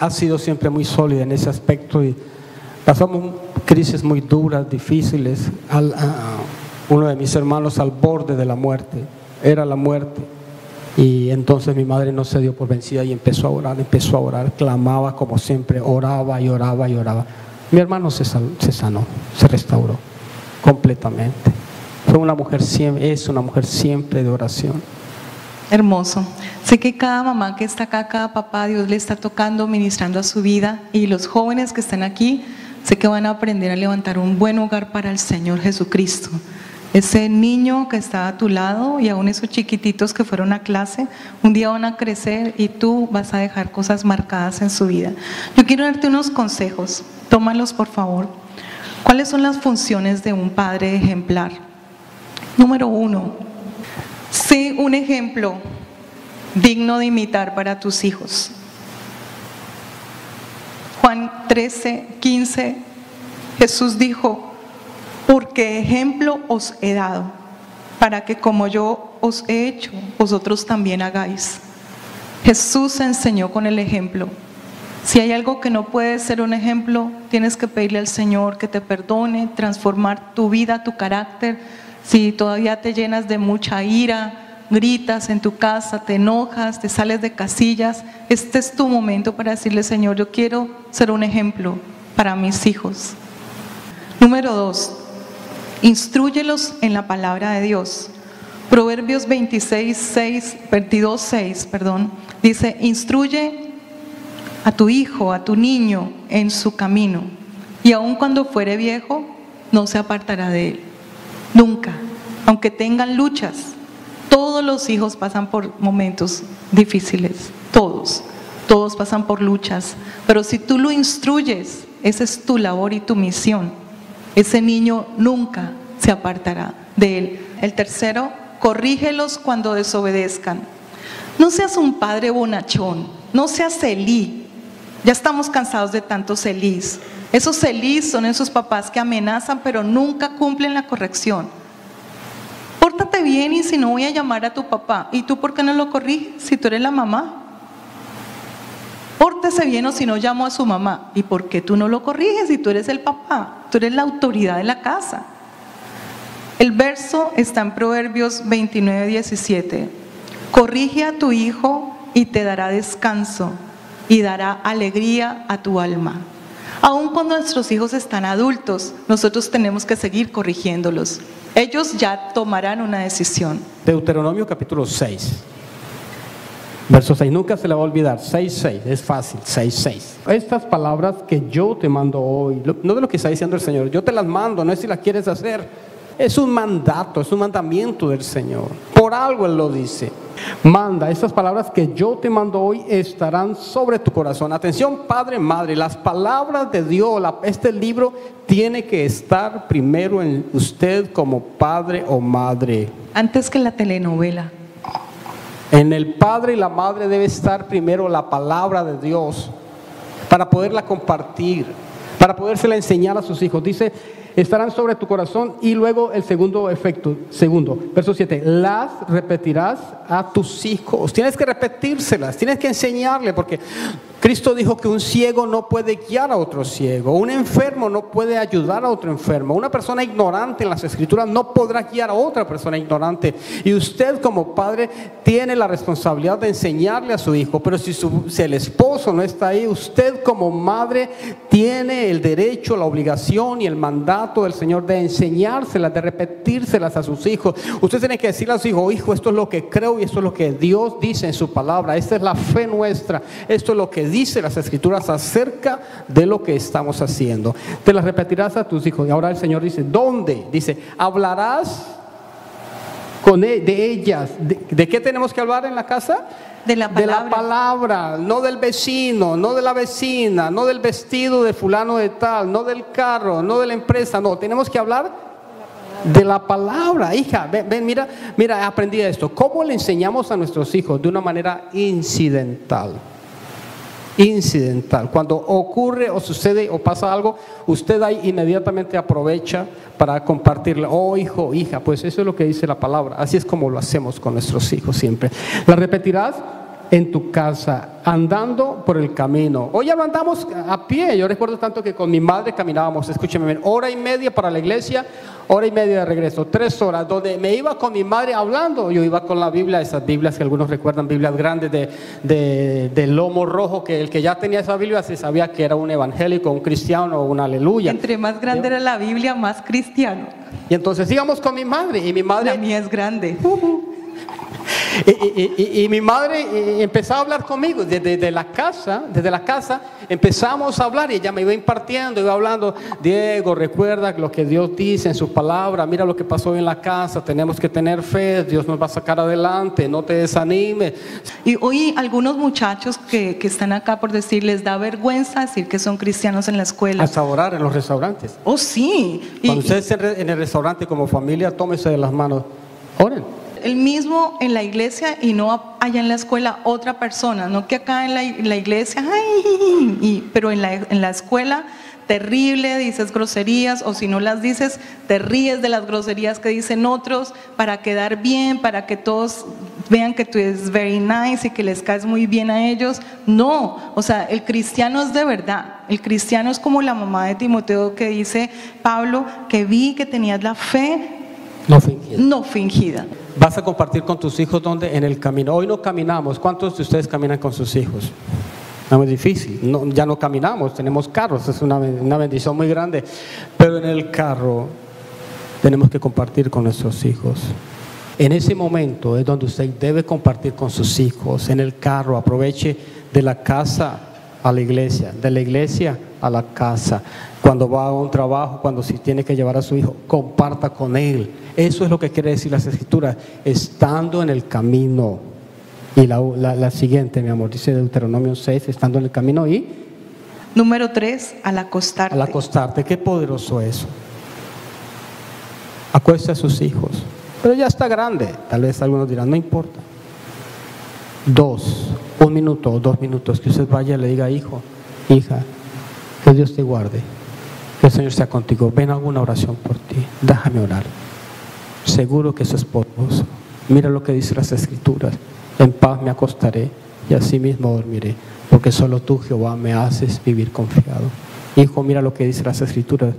ha sido siempre muy sólida en ese aspecto y pasamos crisis muy duras, difíciles. Uno de mis hermanos al borde de la muerte, era la muerte, y entonces mi madre no se dio por vencida y empezó a orar, clamaba como siempre, oraba y oraba y oraba. Mi hermano se sanó, se restauró completamente. Es una mujer siempre de oración. Hermoso. Sé que cada mamá que está acá, cada papá, Dios le está tocando, ministrando a su vida, y los jóvenes que están aquí, sé que van a aprender a levantar un buen hogar para el Señor Jesucristo. Ese niño que está a tu lado y aún esos chiquititos que fueron a clase, un día van a crecer y tú vas a dejar cosas marcadas en su vida. Yo quiero darte unos consejos, tómalos por favor. ¿Cuáles son las funciones de un padre ejemplar? Número 1, sé un ejemplo digno de imitar para tus hijos. Juan 13:15, Jesús dijo: porque ejemplo os he dado, para que como yo os he hecho, vosotros también hagáis. Jesús enseñó con el ejemplo. Si hay algo que no puede ser un ejemplo, tienes que pedirle al Señor que te perdone, transformar tu vida, tu carácter. Si todavía te llenas de mucha ira, gritas en tu casa, te enojas, te sales de casillas, este es tu momento para decirle: Señor, yo quiero ser un ejemplo para mis hijos. Número 2, instrúyelos en la palabra de Dios. Proverbios 22:6 dice: instruye a tu hijo, a tu niño en su camino, y aun cuando fuere viejo, no se apartará de él. Nunca, aunque tengan luchas. Todos los hijos pasan por momentos difíciles, todos pasan por luchas, pero si tú lo instruyes, esa es tu labor y tu misión, ese niño nunca se apartará de él. El tercero, corrígelos cuando desobedezcan. No seas un padre bonachón, no seas Elí. Ya estamos cansados de tantos Elís. Esos Elís son esos papás que amenazan pero nunca cumplen la corrección. Pórtate bien, y si no, voy a llamar a tu papá. ¿Y tú por qué no lo corriges si tú eres la mamá? Pórtese bien, o si no, llamo a su mamá. ¿Y por qué tú no lo corriges si tú eres el papá? Tú eres la autoridad de la casa. El verso está en Proverbios 29:17. Corrige a tu hijo y te dará descanso, y dará alegría a tu alma. Aun cuando nuestros hijos están adultos, nosotros tenemos que seguir corrigiéndolos. Ellos ya tomarán una decisión. Deuteronomio capítulo 6, verso 6, nunca se le va a olvidar. 6:6, es fácil. 6:6. Estas palabras que yo te mando hoy, no de lo que está diciendo el Señor, yo te las mando, no es si las quieres hacer. Es un mandato, es un mandamiento del Señor. Por algo Él lo dice. Manda, estas palabras que yo te mando hoy estarán sobre tu corazón. Atención, padre, madre, las palabras de Dios, este libro tiene que estar primero en usted como padre o madre. Antes que la telenovela. En el padre y la madre debe estar primero la palabra de Dios para poderla compartir, para podérsela enseñar a sus hijos. Dice: estarán sobre tu corazón. Y luego el segundo efecto, verso 7, las repetirás a tus hijos. Tienes que repetírselas, tienes que enseñarle, porque Cristo dijo que un ciego no puede guiar a otro ciego, un enfermo no puede ayudar a otro enfermo, una persona ignorante en las escrituras no podrá guiar a otra persona ignorante. Y usted como padre tiene la responsabilidad de enseñarle a su hijo. Pero si el esposo no está ahí, usted como madre tiene el derecho, la obligación y el mandato del Señor de enseñárselas, de repetírselas a sus hijos. Usted tiene que decirle a su hijo: hijo, esto es lo que creo y esto es lo que Dios dice en su palabra, esta es la fe nuestra, esto es lo que dice las escrituras acerca de lo que estamos haciendo. Te las repetirás a tus hijos. Y ahora el Señor dice: ¿dónde? Dice: hablarás de ellas. ¿De qué tenemos que hablar en la casa? De la palabra. De la palabra, no del vecino, no de la vecina, no del vestido de fulano de tal, no del carro, no de la empresa. No, tenemos que hablar de la palabra. Hija, ven, mira, aprendí esto. ¿Cómo le enseñamos a nuestros hijos? De una manera incidental. Cuando ocurre o sucede o pasa algo, usted ahí inmediatamente aprovecha para compartirle: oh hijo, hija, pues eso es lo que dice la palabra. Así es como lo hacemos con nuestros hijos siempre. La repetirás en tu casa, andando por el camino. Hoy andamos a pie. Yo recuerdo tanto que con mi madre caminábamos, escúcheme bien, 1:30 para la iglesia, 1:30 de regreso, 3 horas, donde me iba con mi madre hablando. Yo iba con la Biblia, esas Biblias que algunos recuerdan, Biblias grandes de lomo rojo, que el que ya tenía esa Biblia se sabía que era un evangélico, un cristiano, un aleluya. Entre más grande era la Biblia, más cristiano. Y entonces íbamos con mi madre, y mi madre... La mía es grande. Y mi madre empezaba a hablar conmigo desde la casa empezamos a hablar y ella me iba impartiendo, iba hablando: Diego, recuerda lo que Dios dice en su palabra, mira lo que pasó en la casa, tenemos que tener fe, Dios nos va a sacar adelante, no te desanimes. Y hoy algunos muchachos que están acá, por decir, les da vergüenza decir que son cristianos en la escuela. Hasta orar en los restaurantes. Oh, sí. Cuando ustedes estén en el restaurante como familia, tómense de las manos, oren. El mismo en la iglesia y no allá en la escuela otra persona, no que acá en la iglesia, pero en la escuela terrible, dices groserías, o si no las dices, te ríes de las groserías que dicen otros para quedar bien, para que todos vean que tú eres very nice y que les caes muy bien a ellos. No, o sea, el cristiano es de verdad. El cristiano es como la mamá de Timoteo que dice Pablo, que vi que tenías la fe no fingida. Vas a compartir con tus hijos donde en el camino. Hoy no caminamos. ¿Cuántos de ustedes caminan con sus hijos? Es muy difícil. No, ya no caminamos, tenemos carros, es una bendición muy grande. Pero en el carro tenemos que compartir con nuestros hijos. En ese momento es donde usted debe compartir con sus hijos. En el carro, aproveche de la casa a la iglesia, de la iglesia a la casa. Cuando va a un trabajo, cuando si tiene que llevar a su hijo, comparta con él. Eso es lo que quiere decir las escrituras, estando en el camino. Y la siguiente, mi amor, dice Deuteronomio 6, estando en el camino. Y número 3, al acostarte. Al acostarte, qué poderoso eso. Acueste a sus hijos, pero ya está grande. Tal vez algunos dirán, no importa. 1 minuto o 2 minutos, que usted vaya y le diga: hijo, hija, que Dios te guarde, que el Señor sea contigo, ven a alguna oración por ti, déjame orar. Seguro que eso es poderoso. Mira lo que dice las escrituras: en paz me acostaré y así mismo dormiré, porque solo tú, Jehová, me haces vivir confiado. Hijo, mira lo que dice las escrituras: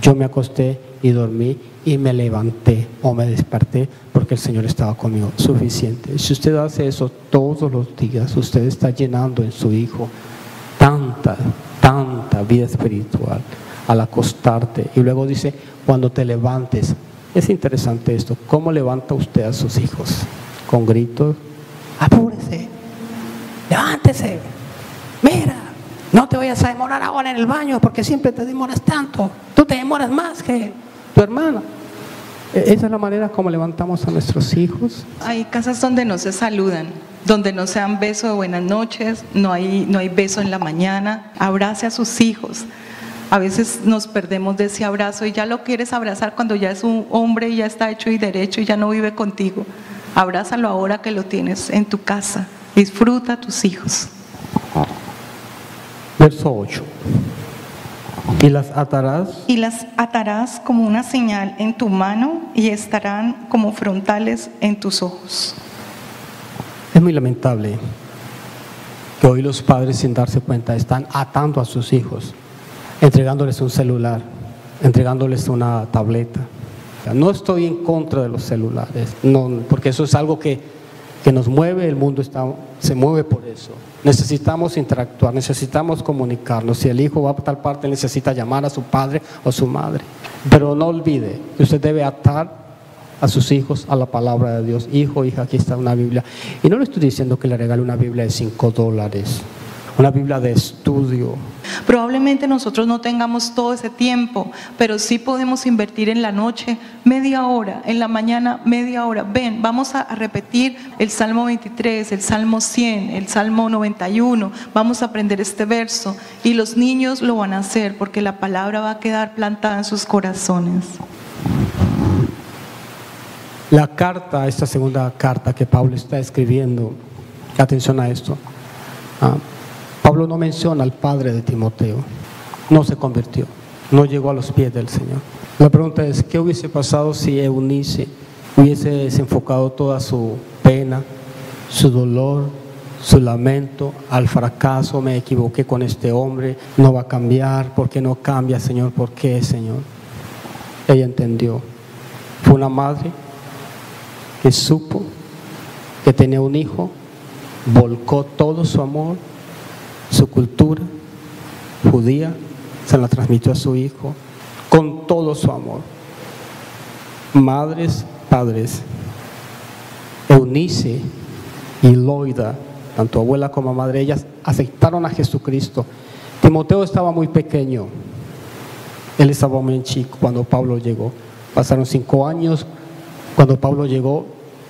yo me acosté y dormí y me levanté o me desperté porque el Señor estaba conmigo. Suficiente. Si usted hace eso todos los días, usted está llenando en su hijo tanta vida espiritual al acostarte. Y luego dice: cuando te levantes. Es interesante esto. ¿Cómo levanta usted a sus hijos? Con gritos: apúrese, levántese, mira, no te vayas a demorar ahora en el baño porque siempre te demoras tanto, tú te demoras más que tu hermana. Esa es la manera como levantamos a nuestros hijos. Hay casas donde no se saludan, donde no se dan beso de buenas noches, no hay beso en la mañana. Abrace a sus hijos. A veces nos perdemos de ese abrazo y ya lo quieres abrazar cuando ya es un hombre y ya está hecho y derecho y ya no vive contigo. Abrázalo ahora que lo tienes en tu casa. Disfruta a tus hijos. Verso 8. Y las atarás como una señal en tu mano y estarán como frontales en tus ojos. Es muy lamentable que hoy los padres, sin darse cuenta, están atando a sus hijos, entregándoles un celular, entregándoles una tableta. No estoy en contra de los celulares, no, porque eso es algo que nos mueve, el mundo se mueve por eso. Necesitamos interactuar, necesitamos comunicarnos. Si el hijo va a tal parte, necesita llamar a su padre o su madre. Pero no olvide que usted debe atar a sus hijos a la palabra de Dios. Hijo, hija, aquí está una Biblia. Y no le estoy diciendo que le regale una Biblia de $5, una Biblia de estudio. Probablemente nosotros no tengamos todo ese tiempo, pero sí podemos invertir en la noche media hora, en la mañana media hora. Ven, vamos a repetir el Salmo 23, el Salmo 100, el Salmo 91. Vamos a aprender este verso y los niños lo van a hacer porque la palabra va a quedar plantada en sus corazones. La carta, esta segunda carta que Pablo está escribiendo, atención a esto. Pablo no menciona al padre de Timoteo, no se convirtió, no llegó a los pies del Señor. La pregunta es: ¿qué hubiese pasado si Eunice hubiese desenfocado toda su pena, su dolor, su lamento al fracaso? Me equivoqué con este hombre, no va a cambiar. ¿Por qué no cambia, Señor? ¿Por qué, Señor? Ella entendió. Fue una madre que supo que tenía un hijo, volcó todo su amor, su cultura judía, se la transmitió a su hijo con todo su amor. Madres, padres, Eunice y Loida, tanto abuela como madre, ellas aceptaron a Jesucristo. Timoteo estaba muy pequeño, él estaba muy chico cuando Pablo llegó. Pasaron 5 años. Cuando Pablo llegó,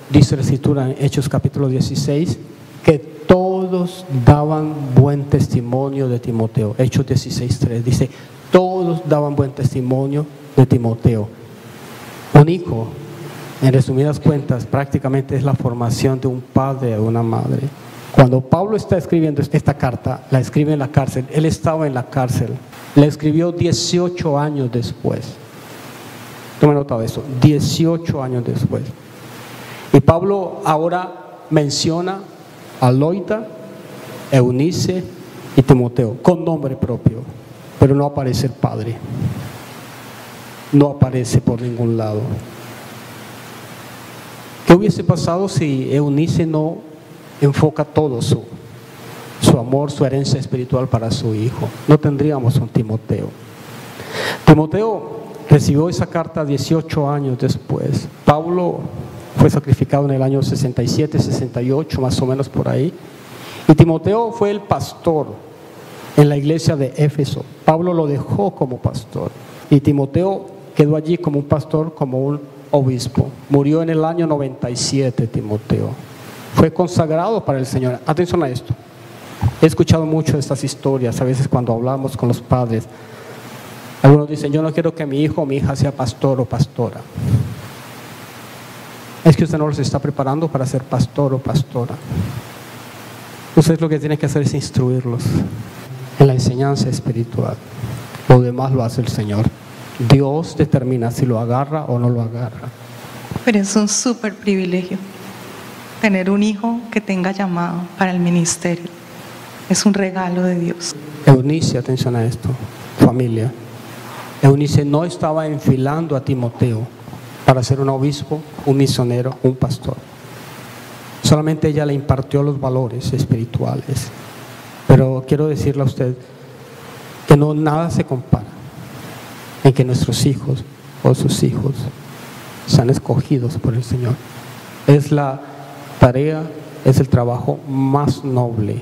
dice la Escritura en Hechos capítulo 16, que todos daban buen testimonio de Timoteo. Hechos 16:3 dice, todos daban buen testimonio de Timoteo. Un hijo, en resumidas cuentas, prácticamente es la formación de un padre o una madre. Cuando Pablo está escribiendo esta carta, la escribe en la cárcel. Él estaba en la cárcel. La escribió 18 años después. Tome nota de eso, 18 años después. Y Pablo ahora menciona a Loida, Eunice y Timoteo con nombre propio, pero no aparece el padre. No aparece por ningún lado. ¿Qué hubiese pasado si Eunice no enfoca todo su amor, su herencia espiritual para su hijo? No tendríamos un Timoteo. Timoteo recibió esa carta 18 años después. Pablo fue sacrificado en el año 67, 68, más o menos por ahí. Y Timoteo fue el pastor en la iglesia de Éfeso. Pablo lo dejó como pastor. Y Timoteo quedó allí como un pastor, como un obispo. Murió en el año 97, Timoteo. Fue consagrado para el Señor. Atención a esto. He escuchado mucho de estas historias, a veces cuando hablamos con los padres. Algunos dicen, yo no quiero que mi hijo o mi hija sea pastor o pastora. Es que usted no los está preparando para ser pastor o pastora. Usted lo que tiene que hacer es instruirlos en la enseñanza espiritual. Lo demás lo hace el Señor. Dios determina si lo agarra o no lo agarra. Pero es un súper privilegio tener un hijo que tenga llamado para el ministerio. Es un regalo de Dios. Eunice, atención a esto, familia. Eunice no estaba enfilando a Timoteo para ser un obispo, un misionero, un pastor. Solamente ella le impartió los valores espirituales. Pero quiero decirle a usted que no nada se compara en que nuestros hijos o sus hijos sean escogidos por el Señor. Es la tarea, es el trabajo más noble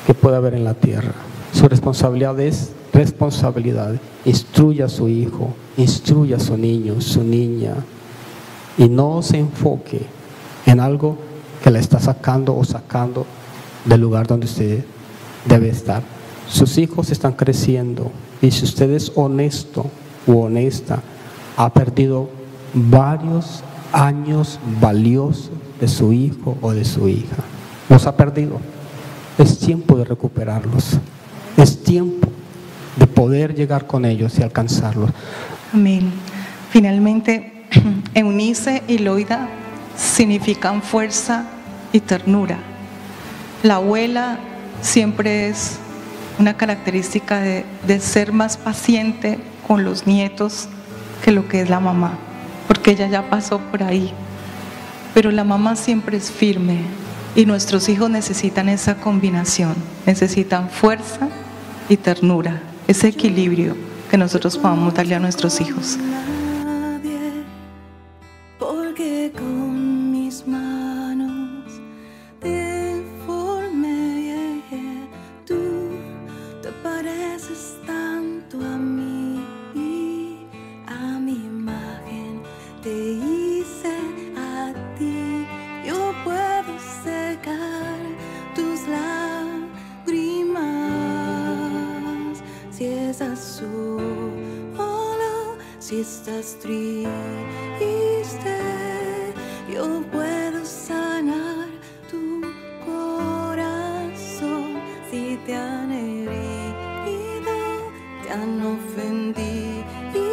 que puede haber en la tierra. Su responsabilidad es responsabilidad. Instruya a su hijo, instruya a su niño, su niña, y no se enfoque en algo que la está sacando o sacando del lugar donde usted debe estar. Sus hijos están creciendo y si usted es honesto u honesta, ha perdido varios años valiosos de su hijo o de su hija. Los ha perdido. Es tiempo de recuperarlos. Es tiempo de poder llegar con ellos y alcanzarlos. Amén. Finalmente, Eunice y Loida significan fuerza y ternura. La abuela siempre es una característica de ser más paciente con los nietos que lo que es la mamá, porque ella ya pasó por ahí. Pero la mamá siempre es firme y nuestros hijos necesitan esa combinación, necesitan fuerza y ternura, ese equilibrio que nosotros podamos darle a nuestros hijos. Porque con mis manos te formé, tú te pareces tanto a mí, a mi imagen te hice a ti. Yo puedo secar tus lágrimas si es azul, si estás triste. Yo puedo sanar tu corazón si te han herido, te han ofendido.